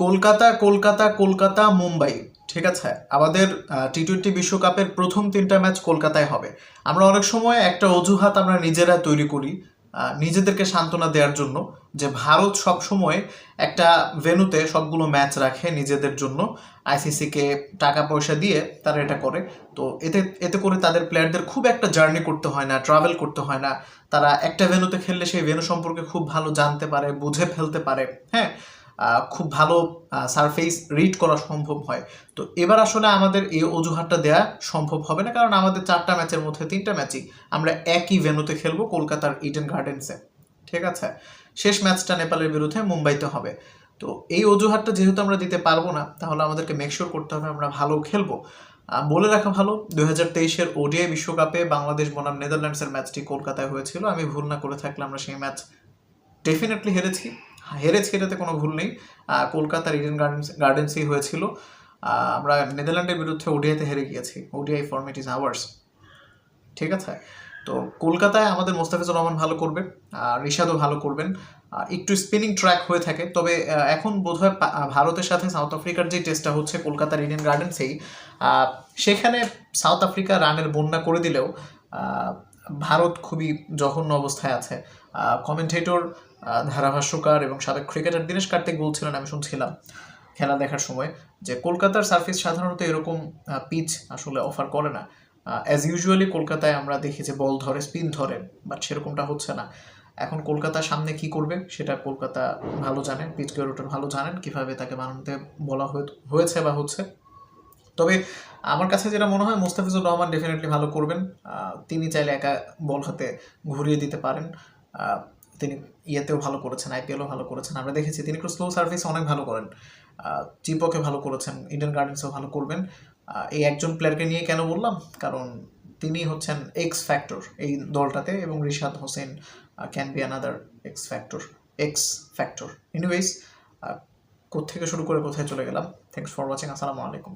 কলকাতা কলকাতা কলকাতা মুম্বাই, ঠিক আছে। আমাদের টি-20 বিশ্বকাপের প্রথম 3টা ম্যাচ কলকাতায় হবে। আমরা অনেক সময় একটা অজুহাত আমরা নিজেরা তৈরি করি নিজেদেরকে সান্ত্বনা দেওয়ার জন্য, যে ভারত সব সময় একটা ভেন্যুতে সবগুলো ম্যাচ রাখে নিজেদের জন্য, আইসিসিকে টাকা পয়সা দিয়ে তারা এটা করে। তো এতে এতে করে তাদের প্লেয়ারদের খুব একটা জার্নি করতে হয় না, ট্রাভেল করতে হয় না। তারা একটা ভেন্যুতে খেললে সেই ভেন্যু সম্পর্কে খুব ভালো জানতে পারে, বুঝে ফেলতে পারে। হ্যাঁ, খুব ভালো সারফেস রিড করা সম্ভব হয়। তো এবার আসলে আমাদের এই অজুহাতটা দেওয়া সম্ভব হবে না, কারণ আমাদের 4টা ম্যাচের মধ্যে 3টা ম্যাচই আমরা একই ভেন্যুতে খেলবো, কলকাতার ইডেন গার্ডেন্সে। ঠিক আছে, শেষ ম্যাচটা নেপালের বিরুদ্ধে মুম্বাইতে হবে। তো এই অজুহাতটা যেহেতু আমরা দিতে পারবো না, তাহলে আমাদেরকে মেকশিওর করতে হবে আমরা ভালো খেলবো। বলে রাখা ভালো, 2023-এর ওডিআই বিশ্বকাপে বাংলাদেশ বনাম নেদারল্যান্ডসের ম্যাচটি কলকাতায় হয়েছিল। আমি ভুল না করে থাকলে আমরা সেই ম্যাচ ডেফিনেটলি হেরেছি, এটাতে কোনো ভুল নেই। কলকাতার ইডেন গার্ডেন্সেই হয়েছিল। আমরা নেদারল্যান্ডের বিরুদ্ধে ওডিআইতে হেরে গিয়েছি। ওডিআই ফরম্যাট ইজ আওয়ার্স, ঠিক আছে। তো কলকাতায় আমাদের মোস্তাফিজুর রহমান ভালো করবেন, রিশাদও ভালো করবেন। একটু স্পিনিং ট্র্যাক হয়ে থাকে, তবে এখন বোধহয় ভারতের সাথে সাউথ আফ্রিকার যে টেস্টটা হচ্ছে কলকাতার ইডেন গার্ডেন্সেই, সেখানে সাউথ আফ্রিকা রানের বন্যা করে দিলেও ভারত খুবই জঘন্য অবস্থায় আছে। কমেন্টেটর, ধারাভাষ্যকার এবং সাবেক ক্রিকেটার দীনেশ কার্তিক বলছিলেন, আমি শুনছিলাম খেলা দেখার সময়, যে কলকাতার সার্ফেস সাধারণত এরকম পিচ আসলে অফার করে না। অ্যাজ ইউজুয়ালি কলকাতায় আমরা দেখি যে বল ধরে, স্পিন ধরে, বাট সেরকমটা হচ্ছে না। এখন কলকাতার সামনে কি করবে সেটা কলকাতা ভালো জানেন, পিচ গেরোটার ভালো জানেন কীভাবে তাকে বানাতে বলা হয়েছে বা হচ্ছে। তবে আমার কাছে যেটা মনে হয়, মোস্তাফিজুর রহমান ডেফিনেটলি ভালো করবেন। তিনি চাইলে একা বল হাতে ঘুরিয়ে দিতে পারেন। তিনি ইয়েতেও ভালো করেছেন, আইপিএলও ভালো করেছেন, আমরা দেখেছি তিনি একটু স্লো সার্ভিস অনেক ভালো করেন। চিপকে ভালো করেছেন, ইডেন গার্ডেন্সও ভালো করবেন। এই একজন প্লেয়ারকে নিয়ে কেন বললাম, কারণ তিনি হচ্ছেন এক্স ফ্যাক্টর এই দলটাতে, এবং Rishad Hossain can be another x factor. Anyways, কোত্থেকে শুরু করে কোথায় চলে গেলাম। Thanks for watching. আসসালামু আলাইকুম।